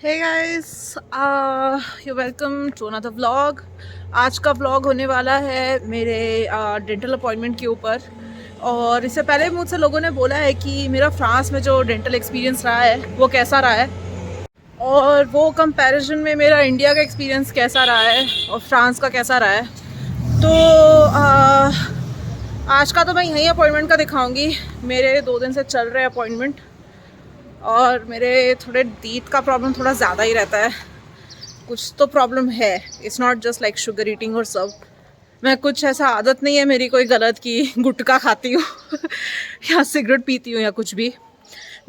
Hey guys, you welcome to another vlog. आज का vlog होने वाला है मेरे डेंटल अपॉइंटमेंट के ऊपर। और इससे पहले मुझसे लोगों ने बोला है कि मेरा फ्रांस में जो डेंटल एक्सपीरियंस रहा है वो कैसा रहा है, और वो कंपैरिजन में मेरा इंडिया का एक्सपीरियंस कैसा रहा है और फ्रांस का कैसा रहा है। तो आज का तो मैं यहीं अपॉइंटमेंट का दिखाऊंगी। मेरे 2 दिन से चल रहे अपॉइंटमेंट, और मेरे थोड़े दीद का प्रॉब्लम थोड़ा ज़्यादा ही रहता है। कुछ तो प्रॉब्लम है, it's not just like sugar eating और सब। मैं कुछ ऐसा आदत नहीं है मेरी कोई गलत की गुटखा खाती हूँ या सिगरेट पीती हूँ या कुछ भी।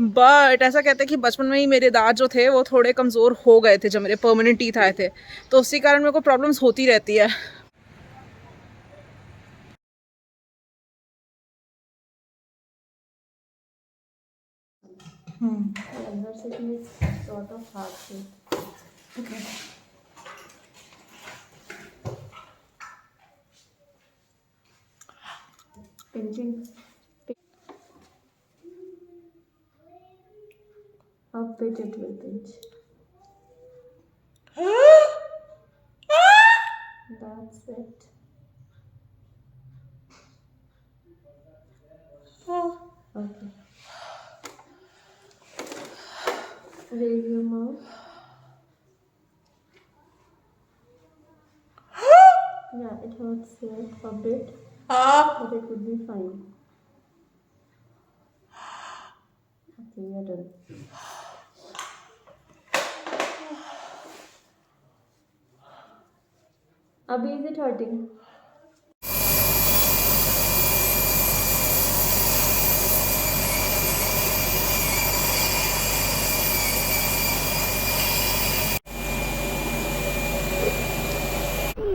बट ऐसा कहते हैं कि बचपन में ही मेरे दांत जो थे वो थोड़े कमज़ोर हो गए थे जब मेरे परमानेंट टीथ आए थे, तो उसी कारण मेरे को प्रॉब्लम्स होती रहती है।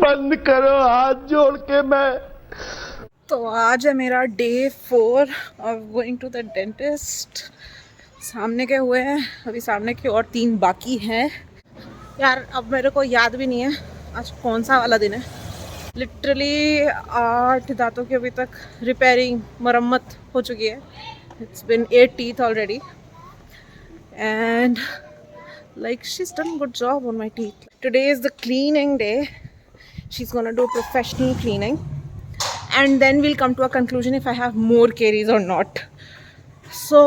बंद करो हाथ जोड़ के मैं। तो आज है मेरा day 4 of going to the dentist. सामने के हुए हैं, अभी सामने के और 3 बाकी हैं। यार अब मेरे को याद भी नहीं है आज कौन सा वाला दिन है। लिटरली 8 दांतों की अभी तक रिपेयरिंग मरम्मत हो चुकी है। It's been 8 teeth already, and like she's done a good job on my teeth. Today is the cleaning day. She's gonna do professional cleaning, and then we'll come to a conclusion if I have more caries or not. So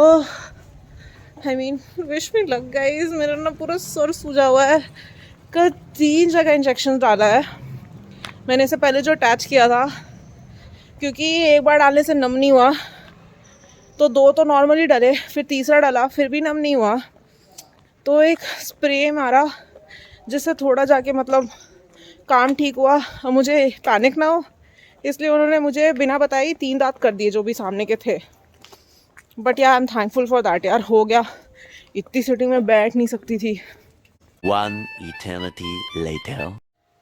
I mean, wish me luck guys। मेरा ना पूरा sir सूजा हुआ है। कल 3 जगह injection डाला है मैंने। इससे पहले जो अटैच किया था, क्योंकि एक बार डालने से नम नहीं हुआ, तो 2 तो नॉर्मली डले, फिर तीसरा डाला फिर भी नम नहीं हुआ, तो एक स्प्रे मारा जिससे थोड़ा जाके मतलब काम ठीक हुआ। और मुझे पैनिक ना हो इसलिए उन्होंने मुझे बिना बताए ही 3 दांत कर दिए जो भी सामने के थे। बट यार I am thankful for that. यार हो गया, इतनी सिटिंग में बैठ नहीं सकती थी। One eternity later.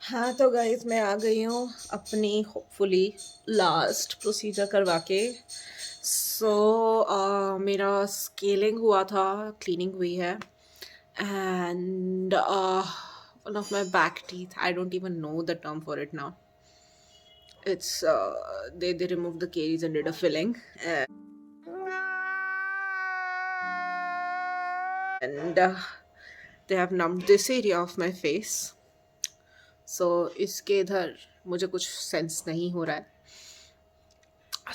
हाँ तो गाइस, मैं आ गई हूँ अपनी होपफुली लास्ट प्रोसीजर करवा के। मेरा स्केलिंग हुआ था, क्लीनिंग हुई है, and one of my back teeth, I don't even know the term for it now. It's they removed the caries and did a filling, and they have numbed this area of my face. So इसके इधर मुझे कुछ sense नहीं हो रहा है।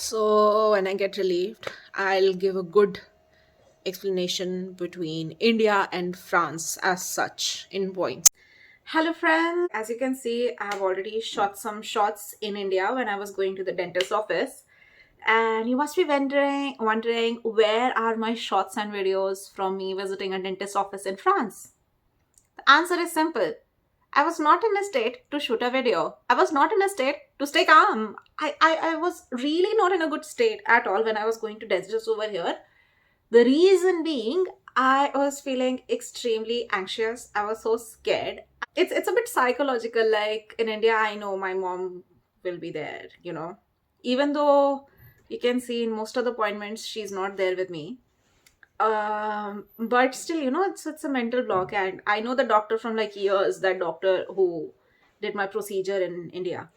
So when I get relieved, I'll give a good explanation between India and France as such in points. Hello friends, as you can see, I have already shot some shots in India when I was going to the dentist office, and you must be wondering where are my shots and videos from me visiting a dentist office in France. The answer is simple. I was not in a state to shoot a video. I was not in a state to stay calm. I was really not in a good state at all when I was going to dentist over here. The reason being, I was feeling extremely anxious. I was so scared. It's a bit psychological. Like in India, I know my mom will be there, even though you can see in most of the appointments she's not there with me. But still, it's a mental block, and I know the doctor from like years, that doctor who did my procedure in India.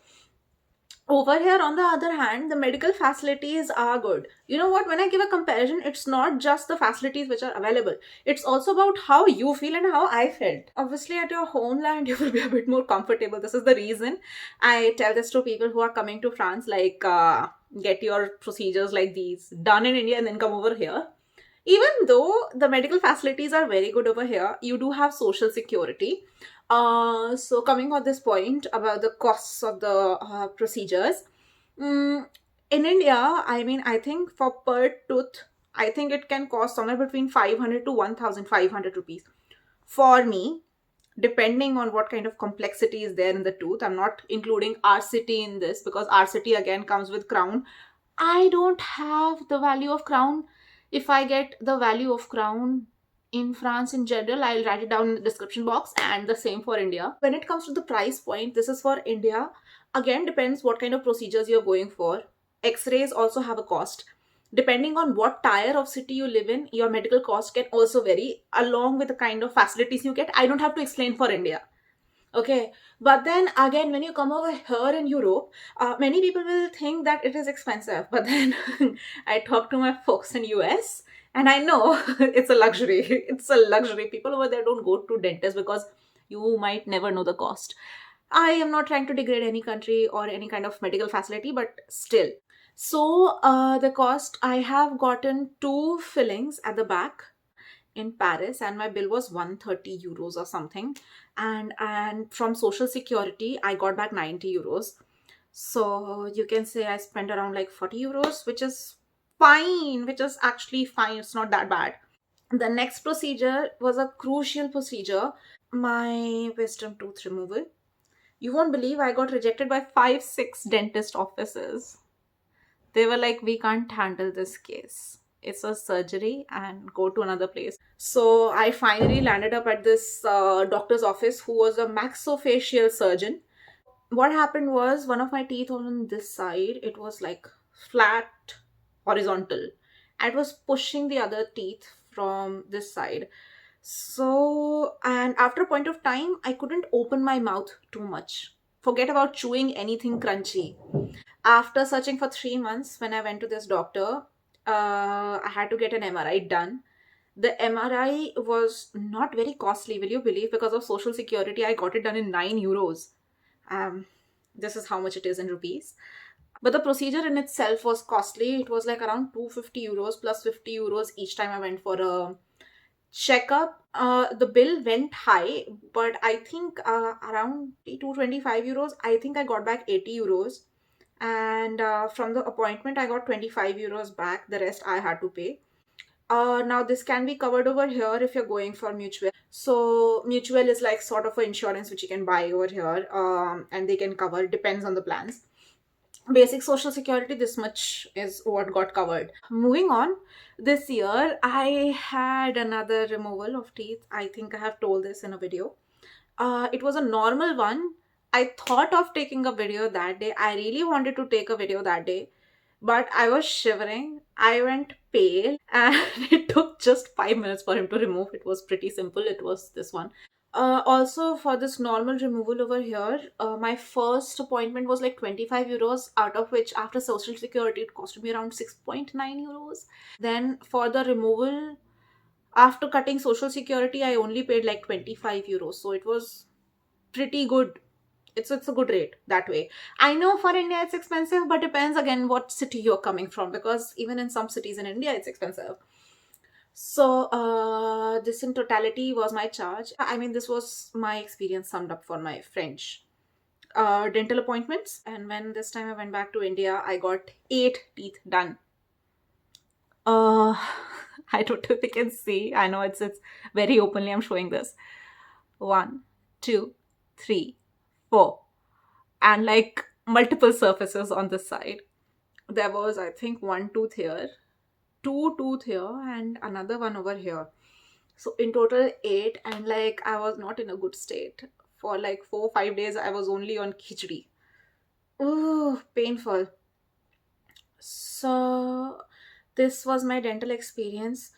Over here, on the other hand, the medical facilities are good. You know what? When I give a comparison, it's not just the facilities which are available, it's also about how you feel and how I felt. Obviously, at your homeland, you will be a bit more comfortable. This is the reason I tell this to people who are coming to France, like, get your procedures like these done in India and then come over here. Even though the medical facilities are very good over here, you do have social security. So coming on this point about the costs of the procedures, mm, in India, I mean, I think for per tooth, I think it can cost somewhere between 500 to 1,500 rupees for me, depending on what kind of complexity is there in the tooth. I'm not including RCT in this because RCT again comes with crown. I don't have the value of crown. If I get the value of crown in France in general, I'll write it down in the description box, and the same for India. When it comes to the price point, this is for India. Again, depends what kind of procedures you're going for. X-rays also have a cost. Depending on what tier of city you live in, your medical cost can also vary along with the kind of facilities you get. I don't have to explain for India. Okay, but then again, when you come over here in Europe, many people will think that it is expensive. But then I talk to my folks in US, and I know it's a luxury. It's a luxury. People over there don't go to dentists because you might never know the cost. I am not trying to degrade any country or any kind of medical facility, but still. So the cost, I have gotten two fillings at the back in Paris, and my bill was 130 euros or something. And from Social Security, I got back 90 euros. So you can say I spent around like 40 euros, which is fine, which is actually fine. It's not that bad. The next procedure was a crucial procedure, my wisdom tooth removal. You won't believe I got rejected by 5, 6 dentist offices. They were like, we can't handle this case. It's a surgery and go to another place. So I finally landed up at this doctor's office who was a maxillofacial surgeon. What happened was one of my teeth on this side, it was like flat, horizontal. And it was pushing the other teeth from this side. So, and after a point of time, I couldn't open my mouth too much. Forget about chewing anything crunchy. After searching for 3 months, when I went to this doctor, I had to get an MRI done. The MRI was not very costly, will you believe? Because of Social Security, I got it done in 9 euros. Um, this is how much it is in rupees. But the procedure in itself was costly. It was like around 250 euros plus 50 euros each time I went for a checkup. The bill went high, but I think around 225 euros. I think I got back 80 euros. And from the appointment, I got 25 euros back. The rest I had to pay. Now this can be covered over here if you're going for mutual. So mutual is like sort of an insurance which you can buy over here, and they can cover, depends on the plans. Basic social security, this much is what got covered. Moving on, this year I had another removal of teeth. I think I have told this in a video. It was a normal one. I thought of taking a video that day. I really wanted to take a video that day, but I was shivering. I went pale, and it took just 5 minutes for him to remove. It was pretty simple. It was this one. Also, for this normal removal over here, my first appointment was like 25 euros, out of which after social security it cost me around 6.9 euros. Then for the removal, after cutting social security, I only paid like 25 euros. So it was pretty good. It's a good rate that way. I know for India it's expensive, but depends again what city you're coming from, because even in some cities in India it's expensive. So this in totality was my charge. I mean, this was my experience summed up for my French dental appointments. And when this time I went back to India, I got 8 teeth done. Uh, I don't know if you can see. I know it's very openly I'm showing this. 1, 2, 3, 4, and like multiple surfaces on this side. There was, I think, 1 tooth here, 2 tooth here, and another one over here. So in total 8, and like I was not in a good state for like 4-5 days. I was only on khichdi. Ooh, painful. So this was my dental experience.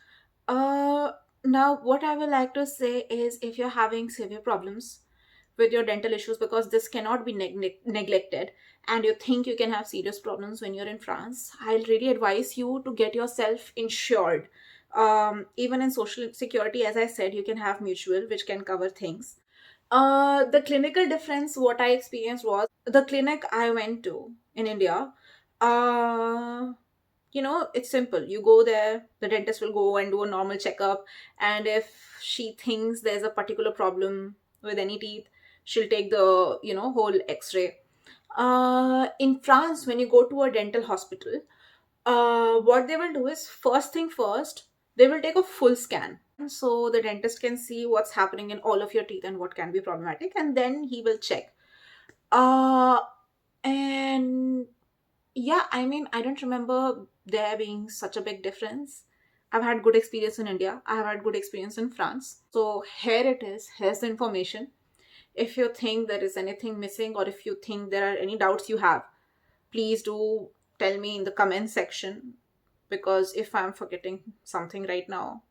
Now what I would like to say is, if you're having severe problems, with your dental issues, because this cannot be neglected, and you think you can have serious problems when you're in France, I'll really advise you to get yourself insured. Even in social security, as I said, you can have mutual, which can cover things. The clinical difference, what I experienced was the clinic I went to in India. Uh, it's simple. You go there, the dentist will go and do a normal checkup, and if she thinks there's a particular problem with any teeth, she'll take the whole X-ray. In France, when you go to a dental hospital, what they will do is, first thing first, they will take a full scan so the dentist can see what's happening in all of your teeth and what can be problematic, and then he will check. uh and yeah, I mean, I don't remember there being such a big difference. I've had good experience in India, I have had good experience in France, so here it is, here's the information. If you think there is anything missing, or if you think there are any doubts you have, please do tell me in the comment section, because if I'm forgetting something right now,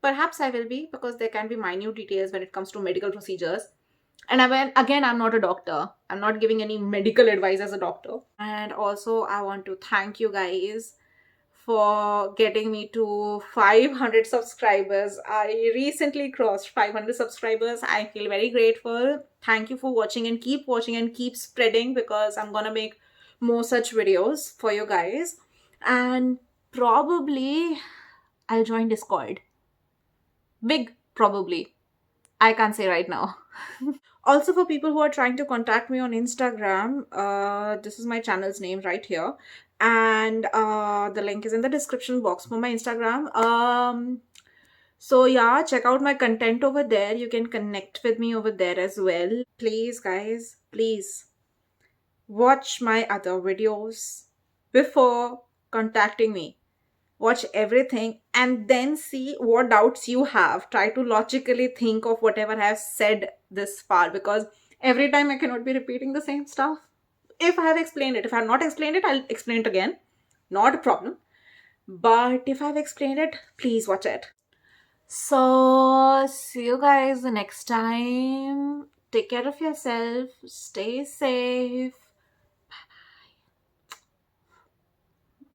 perhaps I will be, because there can be minute details when it comes to medical procedures. And again, I'm not a doctor. I'm not giving any medical advice as a doctor. And also, I want to thank you guys for getting me to 500 subscribers. I recently crossed 500 subscribers. I feel very grateful. Thank you for watching, and keep spreading, because I'm gonna make more such videos for you guys. And probably I'll join Discord. Big probably. I can't say right now. Also, for people who are trying to contact me on Instagram, this is my channel's name right here, and the link is in the description box for my Instagram. So yeah, check out my content over there. You can connect with me over there as well. Please, guys, please watch my other videos before contacting me. Watch everything and then see what doubts you have. Try to logically think of whatever I have said this far, because every time I cannot be repeating the same stuff. If I have explained it, if I have not explained it, I'll explain it again. Not a problem. But if I've explained it, please watch it. So, see you guys the next time. Take care of yourself. Stay safe.